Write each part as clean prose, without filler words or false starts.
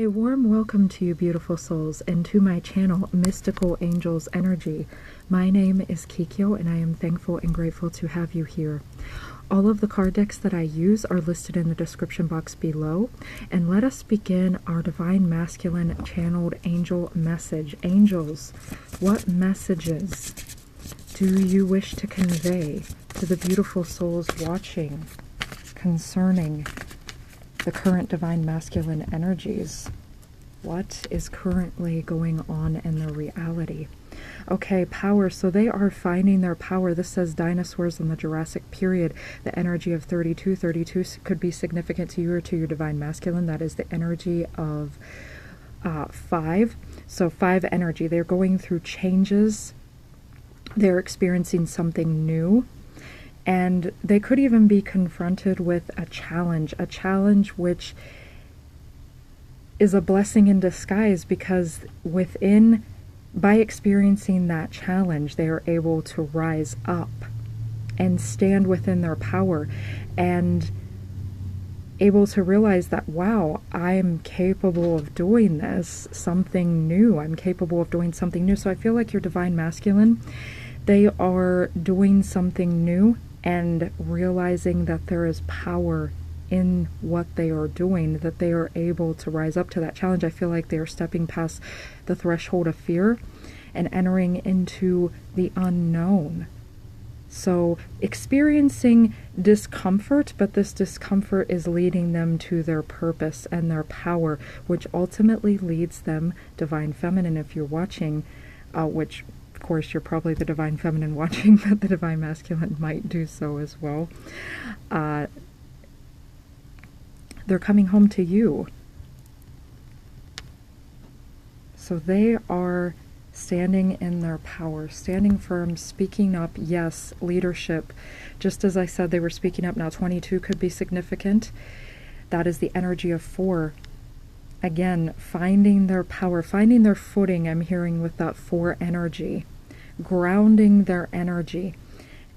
A warm welcome to you, beautiful souls, and to my channel, Mystical Angels Energy. My name is Kikyo, and I am thankful and grateful to have you here. All of the card decks that I use are listed in the description box below. And let us begin our Divine Masculine Channeled Angel message. Angels, what messages do you wish to convey to the beautiful souls watching concerning the current Divine Masculine energies? What is currently going on in their reality? Okay, power. So they are finding their power. This says dinosaurs in the Jurassic period. The energy of 32. 32 could be significant to you or to your Divine Masculine. That is the energy of 5. So 5 energy. They're going through changes. They're experiencing something new. And they could even be confronted with a challenge which is a blessing in disguise, because by experiencing that challenge, they are able to rise up and stand within their power and able to realize that, wow, I'm capable of doing this, something new. I'm capable of doing something new. So I feel like your Divine Masculine, they are doing something new and realizing that there is power in what they are doing, that they are able to rise up to that challenge. I feel like they are stepping past the threshold of fear and entering into the unknown. So experiencing discomfort, but this discomfort is leading them to their purpose and their power, which ultimately leads them, Divine Feminine, if you're watching, which of course you're probably the Divine Feminine watching, but the Divine Masculine might do so as well. They're coming home to you. So they are standing in their power, standing firm, speaking up. Yes, leadership. Just as I said, they were speaking up. Now 22 could be significant. That is the energy of 4. Again, finding their power, finding their footing, I'm hearing with that 4 energy, grounding their energy.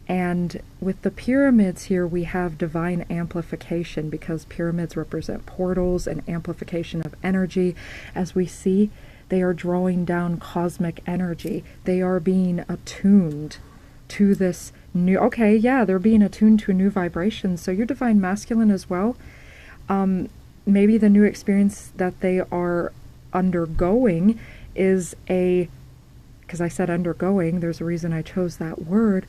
And with the pyramids here, we have divine amplification, because pyramids represent portals and amplification of energy. As we see, they are drawing down cosmic energy. They are being attuned to this new, okay, yeah, they're being attuned to a new vibration. So your Divine Masculine as well, maybe the new experience that they are undergoing is because I said undergoing, there's a reason I chose that word,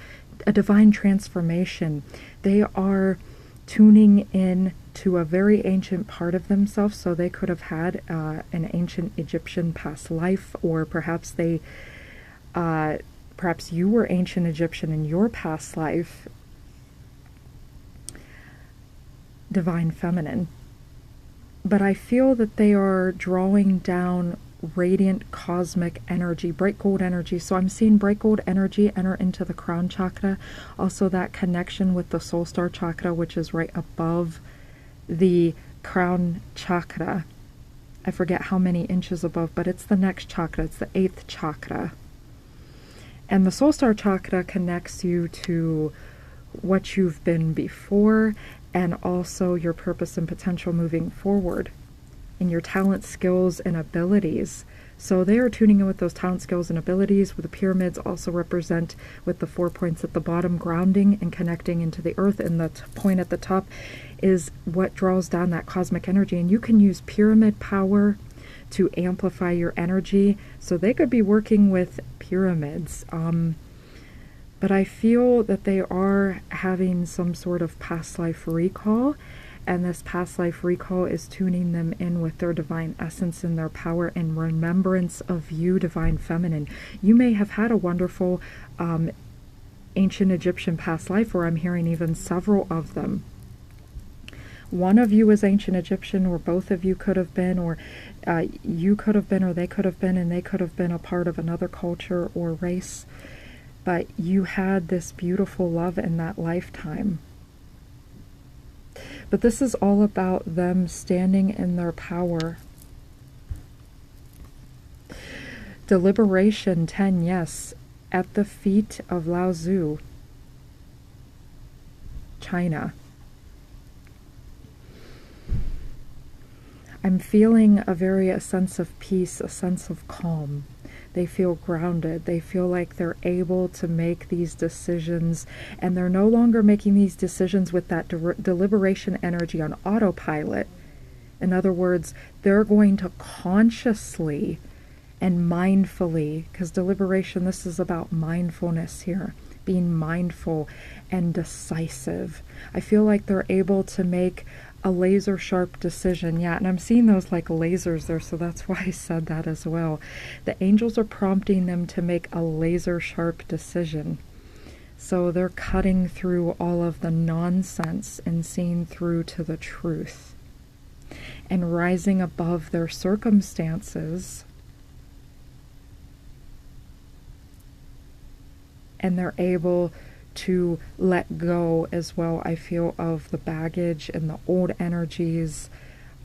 a divine transformation. They are tuning in to a very ancient part of themselves. So they could have had an ancient Egyptian past life, or perhaps perhaps you were ancient Egyptian in your past life, Divine Feminine. But I feel that they are drawing down radiant cosmic energy, bright gold energy. So I'm seeing bright gold energy enter into the crown chakra. Also that connection with the soul star chakra, which is right above the crown chakra. I forget how many inches above, but it's the next chakra. It's the 8th chakra. And the soul star chakra connects you to what you've been before, and also your purpose and potential moving forward, and your talent, skills, and abilities. So they are tuning in with those talent, skills, and abilities. With the pyramids also represent, with the 4 points at the bottom, grounding and connecting into the earth, and the point at the top is what draws down that cosmic energy. And you can use pyramid power to amplify your energy. So they could be working with pyramids. But I feel that they are having some sort of past life recall. And this past life recall is tuning them in with their divine essence and their power and remembrance of you, Divine Feminine. You may have had a wonderful ancient Egyptian past life, or I'm hearing even several of them. One of you is ancient Egyptian, or both of you could have been, or you could have been, or they could have been, and they could have been a part of another culture or race. But you had this beautiful love in that lifetime. But this is all about them standing in their power. Deliberation 10, yes, at the feet of Lao Tzu, China. I'm feeling a sense of peace, a sense of calm. They feel grounded. They feel like they're able to make these decisions, and they're no longer making these decisions with that deliberation energy on autopilot. In other words, they're going to consciously and mindfully, because deliberation, this is about mindfulness here, being mindful and decisive. I feel like they're able to make a laser sharp decision. Yeah, and I'm seeing those like lasers there, so that's why I said that as well. The angels are prompting them to make a laser sharp decision. So they're cutting through all of the nonsense and seeing through to the truth and rising above their circumstances. And they're able to let go as well, I feel, of the baggage and the old energies.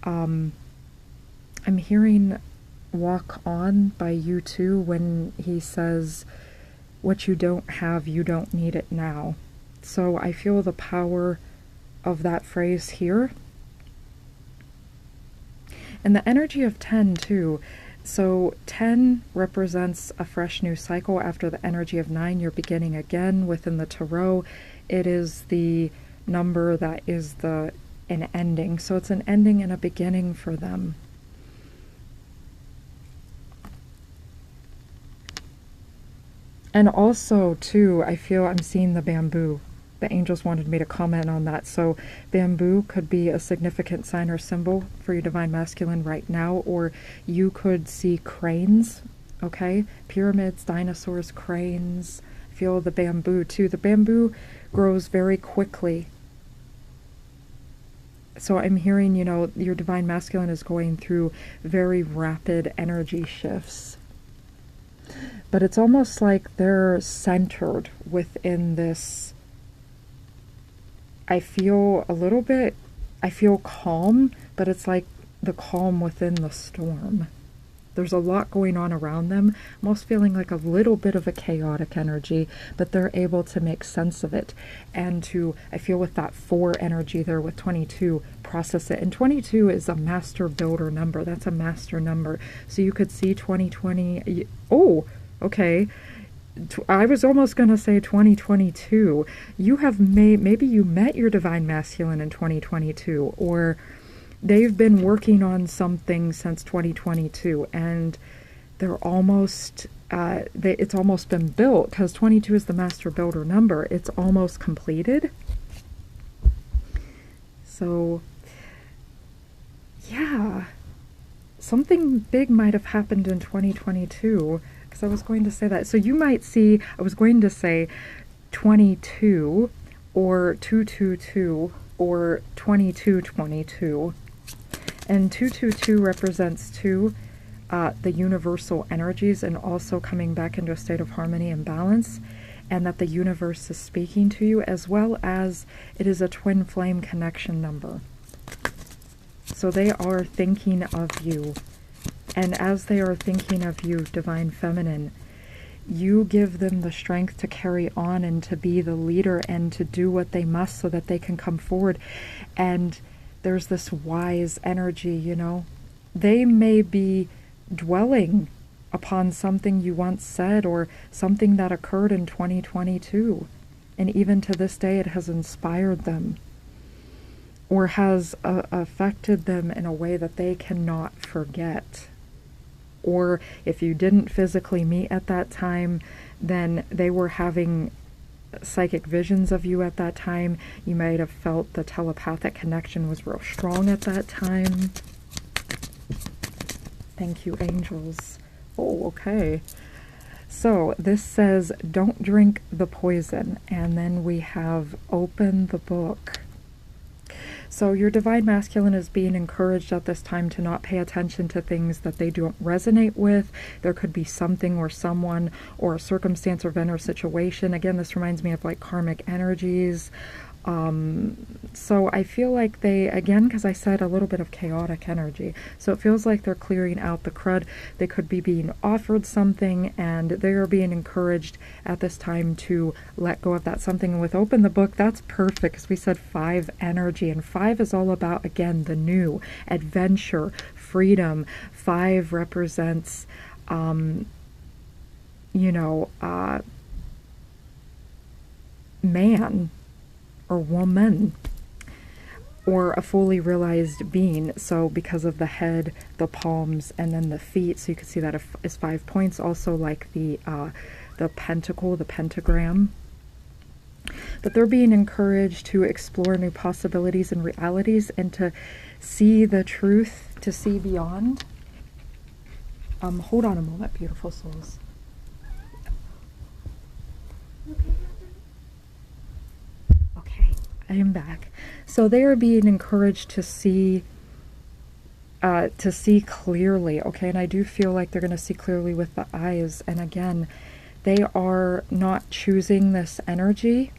I'm hearing Walk On by U2 when he says, what you don't have, you don't need it now. So I feel the power of that phrase here. And the energy of 10 too. So 10 represents a fresh new cycle after the energy of 9. You're beginning again within the tarot. It is the number that is an ending. So it's an ending and a beginning for them. And also too, I feel I'm seeing the bamboo. The angels wanted me to comment on that. So bamboo could be a significant sign or symbol for your divine masculine right now, or you could see cranes, okay? Pyramids, dinosaurs, cranes. Feel the bamboo too. The bamboo grows very quickly. So I'm hearing, you know, your divine masculine is going through very rapid energy shifts. But it's almost like they're centered within this. I feel calm, but it's like the calm within the storm. There's a lot going on around them. I'm almost feeling like a little bit of a chaotic energy, but they're able to make sense of it. And I feel with that 4 energy there with 22, process it. And 22 is a master builder number. That's a master number. So you could see 2020. Oh, okay. I was almost going to say 2022. You have maybe you met your divine masculine in 2022, or they've been working on something since 2022, and they're almost it's almost been built, because 22 is the master builder number. It's almost completed. So yeah, something big might have happened in 2022. I was going to say that. So you might see, I was going to say 22 or 222 or 2222. And 222 represents 2, the universal energies, and also coming back into a state of harmony and balance, and that the universe is speaking to you, as well as it is a twin flame connection number. So they are thinking of you. And as they are thinking of you, divine feminine, you give them the strength to carry on and to be the leader and to do what they must so that they can come forward. And there's this wise energy, you know. They may be dwelling upon something you once said, or something that occurred in 2022. And even to this day, it has inspired them, or has affected them in a way that they cannot forget. Or if you didn't physically meet at that time, then they were having psychic visions of you at that time. You might have felt the telepathic connection was real strong at that time. Thank you, angels. Oh, okay. So this says, don't drink the poison. And then we have open the book. So your divine masculine is being encouraged at this time to not pay attention to things that they don't resonate with. There could be something or someone or a circumstance or event or situation. Again, this reminds me of like karmic energies. So I feel like they, again, because I said a little bit of chaotic energy, so it feels like they're clearing out the crud. They could be being offered something, and they are being encouraged at this time to let go of that something. And with open the book, that's perfect, because we said 5 energy, and 5 is all about, again, the new, adventure, freedom. 5 represents, man or woman, or a fully realized being. So because of the head, the palms, and then the feet, so you can see that is 5 points. Also like the pentacle, the pentagram. But they're being encouraged to explore new possibilities and realities, and to see the truth, to see beyond. Hold on a moment, beautiful souls. Okay, I am back. So they are being encouraged to see clearly, okay? And I do feel like they're going to see clearly with the eyes. And again, they are not choosing this energy.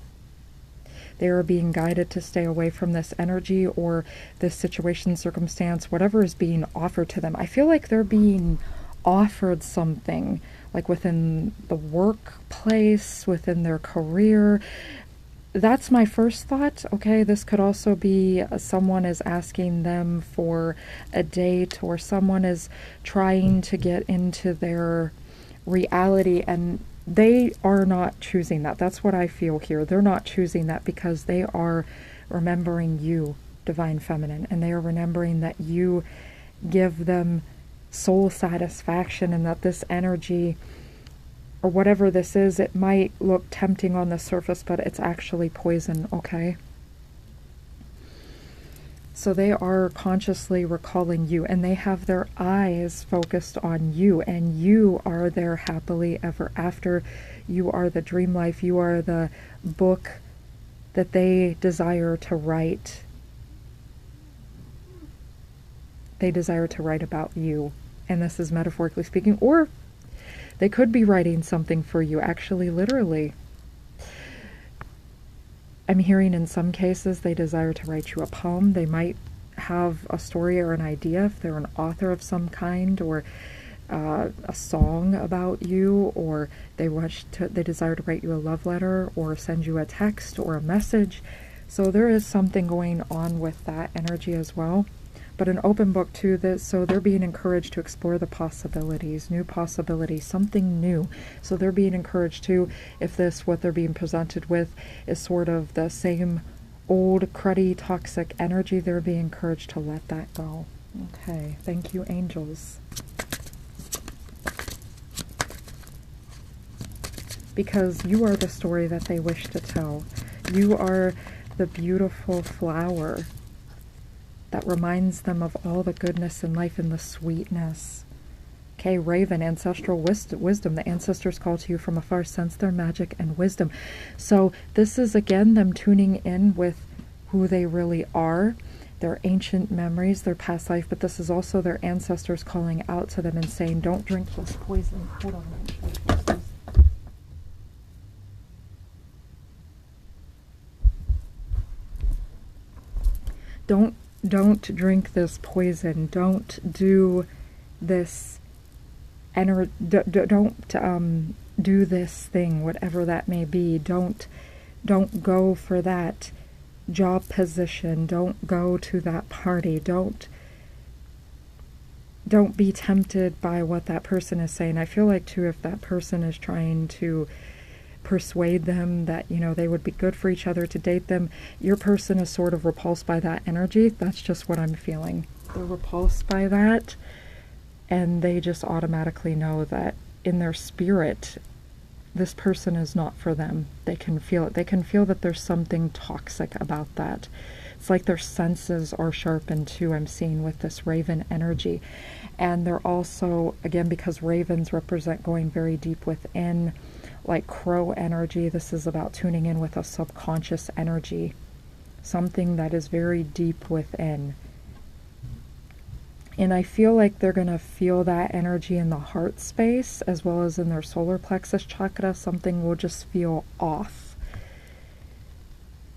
They are being guided to stay away from this energy or this situation, circumstance, whatever is being offered to them. I feel like they're being offered something, like within the workplace, within their career. That's my first thought. Okay, this could also be someone is asking them for a date, or someone is trying to get into their reality, and they are not choosing that. That's what I feel here. They're not choosing that because they are remembering you, Divine Feminine, and they are remembering that you give them soul satisfaction, and that this energy, or whatever this is, it might look tempting on the surface, but it's actually poison, okay? So they are consciously recalling you, and they have their eyes focused on you, and you are their happily ever after. You are the dream life. You are the book that they desire to write. They desire to write about you, and this is metaphorically speaking, or they could be writing something for you, actually, literally. I'm hearing in some cases they desire to write you a poem. They might have a story or an idea if they're an author of some kind, or a song about you, or they desire to write you a love letter, or send you a text or a message. So there is something going on with that energy as well. But an open book too, so they're being encouraged to explore the possibilities, new possibilities, something new. So they're being encouraged to, if what they're being presented with is sort of the same old, cruddy, toxic energy, they're being encouraged to let that go. Okay, thank you, angels. Because you are the story that they wish to tell. You are the beautiful flower that reminds them of all the goodness in life and the sweetness. Okay, Raven, ancestral wisdom. The ancestors call to you from afar, sense their magic and wisdom. So this is, again, them tuning in with who they really are, their ancient memories, their past life, but this is also their ancestors calling out to them and saying, don't drink this poison. Hold on a minute. Don't drink this poison. Don't do this don't do this thing, whatever that may be. Don't go for that job position. Don't go to that party. Don't be tempted by what that person is saying. I feel like too, if that person is trying to persuade them that, they would be good for each other, to date them, your person is sort of repulsed by that energy. That's just what I'm feeling. They're repulsed by that, and they just automatically know that in their spirit, this person is not for them. They can feel it. They can feel that there's something toxic about that. It's like their senses are sharpened too, I'm seeing with this raven energy. And they're also, again, because ravens represent going very deep within, like crow energy, this is about tuning in with a subconscious energy, something that is very deep within. And I feel like they're going to feel that energy in the heart space as well as in their solar plexus chakra. Something will just feel off.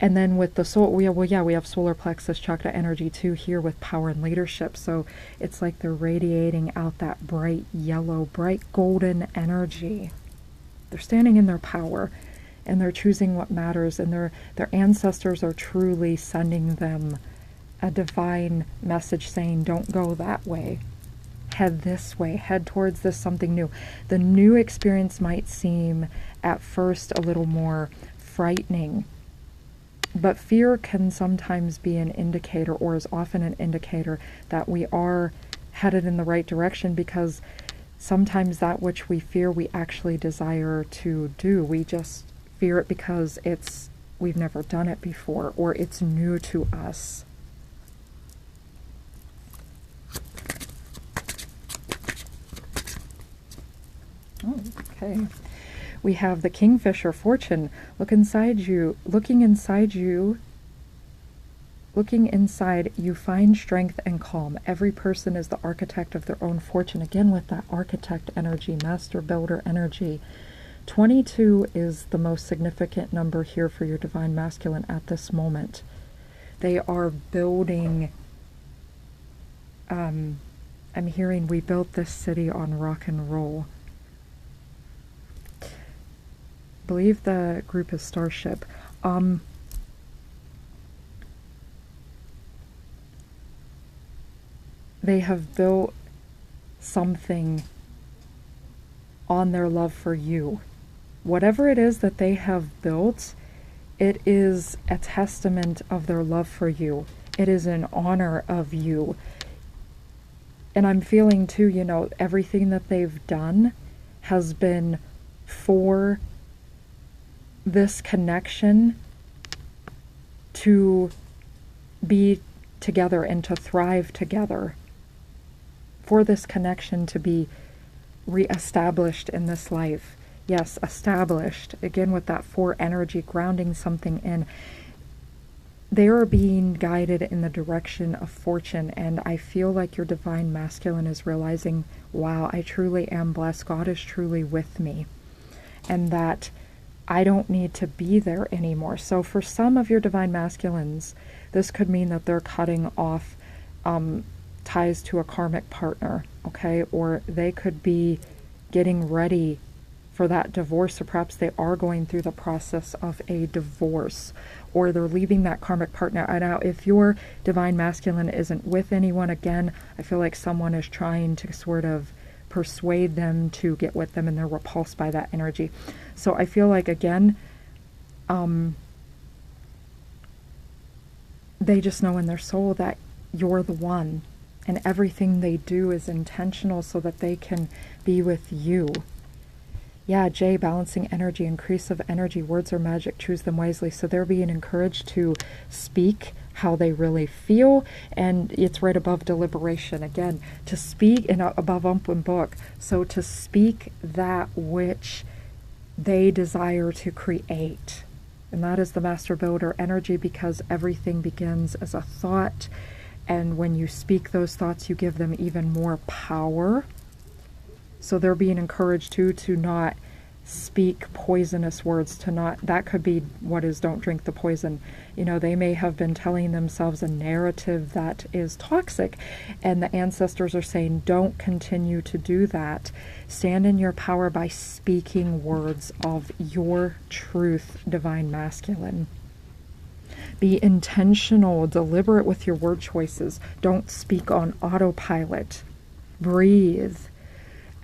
And then with the soul, we have solar plexus chakra energy too here with power and leadership. So it's like they're radiating out that bright yellow, bright golden energy. They're standing in their power and they're choosing what matters, and their ancestors are truly sending them a divine message saying, don't go that way. Head this way, head towards this something new. The new experience might seem at first a little more frightening, but fear can sometimes be an indicator, or is often an indicator, that we are headed in the right direction, because sometimes that which we fear we actually desire to do. We just fear it because we've never done it before, or it's new to us. Oh, okay. We have the Kingfisher fortune. Looking inside, you find strength and calm. Every person is the architect of their own fortune. Again, with that architect energy, master builder energy. 22 is the most significant number here for your divine masculine at this moment. They are building, I'm hearing, we built this city on rock and roll. I believe the group is Starship. They have built something on their love for you. Whatever it is that they have built, it is a testament of their love for you. It is in honor of you. And I'm feeling too, you know, everything that they've done has been for this connection to be together and to thrive together. For this connection to be reestablished in this life. Yes, established. Again, with that 4 energy, grounding something in. They are being guided in the direction of fortune, and I feel like your divine masculine is realizing, wow, I truly am blessed. God is truly with me, and that I don't need to be there anymore. So for some of your divine masculines, this could mean that they're cutting off ties to a karmic partner, okay? Or they could be getting ready for that divorce, or perhaps they are going through the process of a divorce, or they're leaving that karmic partner. Now, if your divine masculine isn't with anyone, again, I feel like someone is trying to sort of persuade them to get with them, and they're repulsed by that energy. So I feel like, again, they just know in their soul that you're the one, and everything they do is intentional so that they can be with you. Yeah, J, balancing energy, increase of energy. Words are magic, choose them wisely. So they're being encouraged to speak how they really feel, and it's right above deliberation. Again, to speak, and above open book. So to speak that which they desire to create. And that is the master builder energy, because everything begins as a thought. And when you speak those thoughts, you give them even more power. So they're being encouraged to not speak poisonous words, to not, that could be what is don't drink the poison. You know, they may have been telling themselves a narrative that is toxic, and the ancestors are saying, don't continue to do that. Stand in your power by speaking words of your truth, divine masculine. Be intentional, deliberate with your word choices. Don't speak on autopilot. Breathe.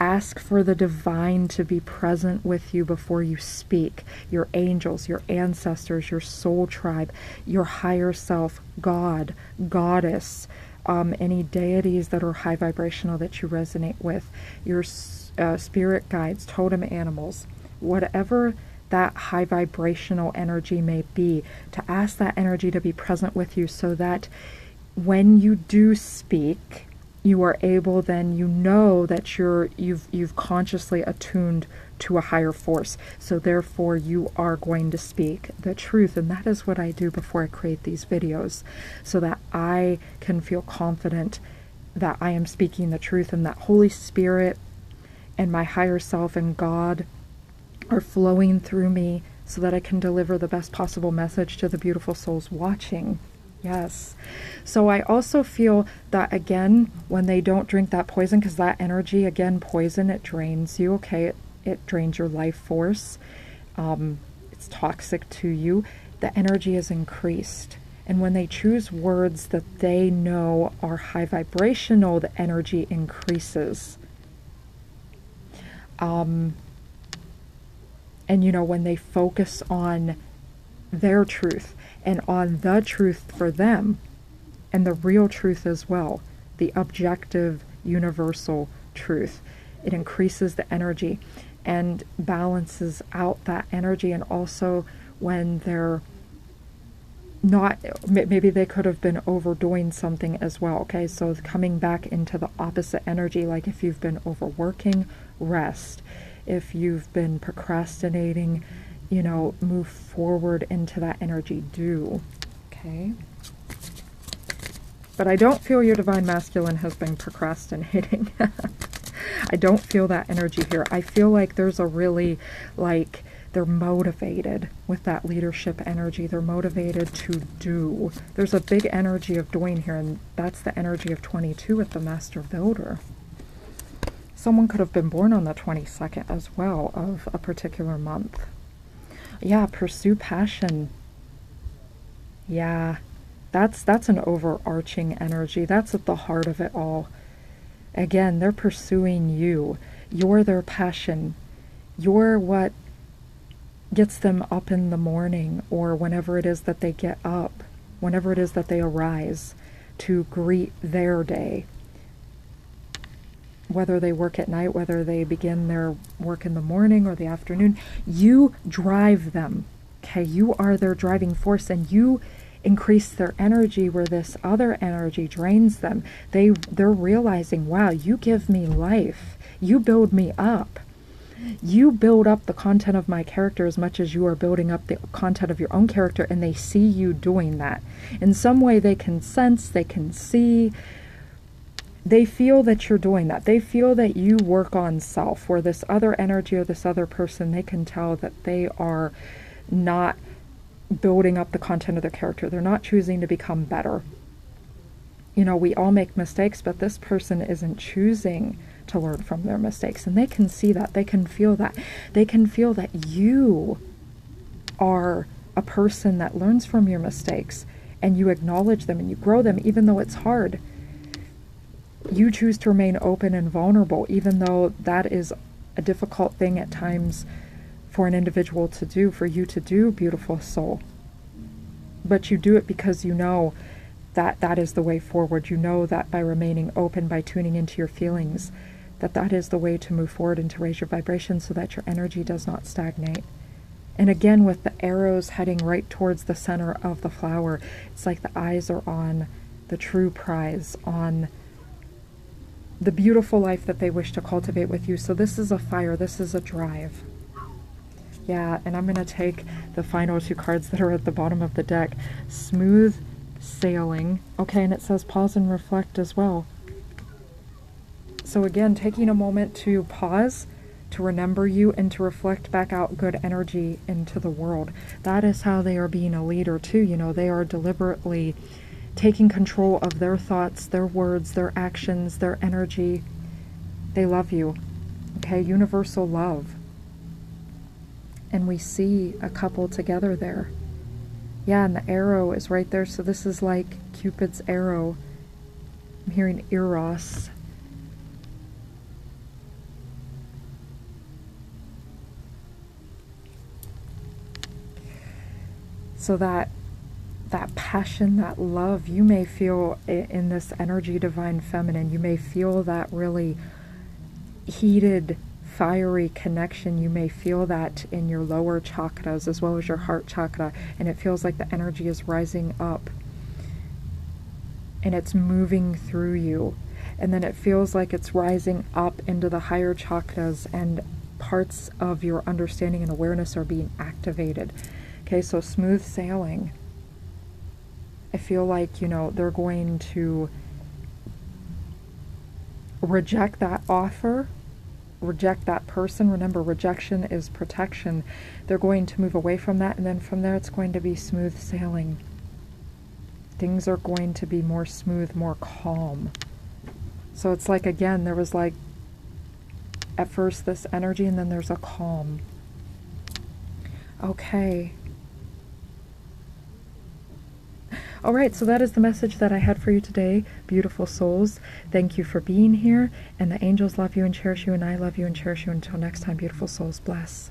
Ask for the divine to be present with you before you speak. Your angels, your ancestors, your soul tribe, your higher self, God, goddess, any deities that are high vibrational that you resonate with, your spirit guides, totem animals, whatever that high vibrational energy may be, to ask that energy to be present with you, so that when you do speak, you are able, then you know that you've consciously attuned to a higher force. So therefore you are going to speak the truth. And that is what I do before I create these videos, so that I can feel confident that I am speaking the truth, and that Holy Spirit and my higher self and God are flowing through me, so that I can deliver the best possible message to the beautiful souls watching. Yes. So I also feel that, again, when they don't drink that poison, because that energy, again, poison, it drains you, okay? It drains your life force. It's toxic to you. The energy is increased. And when they choose words that they know are high vibrational, the energy increases. And, you know, when they focus on their truth and on the truth for them and the real truth as well, the objective, universal truth, it increases the energy and balances out that energy. And also when they're not, maybe they could have been overdoing something as well, okay? So coming back into the opposite energy, like if you've been overworking, rest. If you've been procrastinating, you know, move forward into that energy, do, okay? But I don't feel your divine masculine has been procrastinating. I don't feel that energy here. I feel like there's a really, like, they're motivated with that leadership energy. They're motivated to do. There's a big energy of doing here, and that's the energy of 22 with the Master Builder. Someone could have been born on the 22nd as well of a particular month. Yeah, pursue passion. Yeah, that's an overarching energy. That's at the heart of it all. Again, they're pursuing you. You're their passion. You're what gets them up in the morning, or whenever it is that they get up, whenever it is that they arise to greet their day. Whether they work at night, whether they begin their work in the morning or the afternoon, you drive them, okay? You are their driving force, and you increase their energy where this other energy drains them. They're realizing, wow, you give me life. You build me up. You build up the content of my character as much as you are building up the content of your own character, and they see you doing that. In some way they can sense, they can see, they feel that you're doing that. They feel that you work on self, where this other energy or this other person, they can tell that they are not building up the content of their character. They're not choosing to become better. You know, we all make mistakes, but this person isn't choosing to learn from their mistakes. And they can see that. They can feel that. They can feel that you are a person that learns from your mistakes, and you acknowledge them and you grow them, even though it's hard. You choose to remain open and vulnerable, even though that is a difficult thing at times for an individual to do, for you to do, beautiful soul. But you do it because you know that that is the way forward. You know that by remaining open, by tuning into your feelings, that that is the way to move forward and to raise your vibration so that your energy does not stagnate. And again, with the arrows heading right towards the center of the flower, it's like the eyes are on the true prize, on the beautiful life that they wish to cultivate with you. So this is a fire, this is a drive. Yeah, and I'm going to take the final two cards that are at the bottom of the deck. Smooth sailing. Okay, and it says pause and reflect as well. So again, taking a moment to pause, to remember you, and to reflect back out good energy into the world. That is how they are being a leader too. You know, they are deliberately taking control of their thoughts, their words, their actions, their energy. They love you. Okay, universal love. And we see a couple together there. Yeah, and the arrow is right there. So this is like Cupid's arrow. I'm hearing Eros. So that passion, that love, you may feel in this energy divine feminine. You may feel that really heated, fiery connection. You may feel that in your lower chakras as well as your heart chakra, and it feels like the energy is rising up and it's moving through you, and then it feels like it's rising up into the higher chakras, and parts of your understanding and awareness are being activated. Okay, so smooth sailing. I feel like, you know, they're going to reject that offer reject that person. Remember, rejection is protection. They're going to move away from that, and then from there it's going to be smooth sailing. Things are going to be more smooth, more calm. So it's like, again, there was like at first this energy, and then there's a calm. Okay. All right, so that is the message that I had for you today, beautiful souls. Thank you for being here, and the angels love you and cherish you, and I love you and cherish you. Until next time, beautiful souls, bless.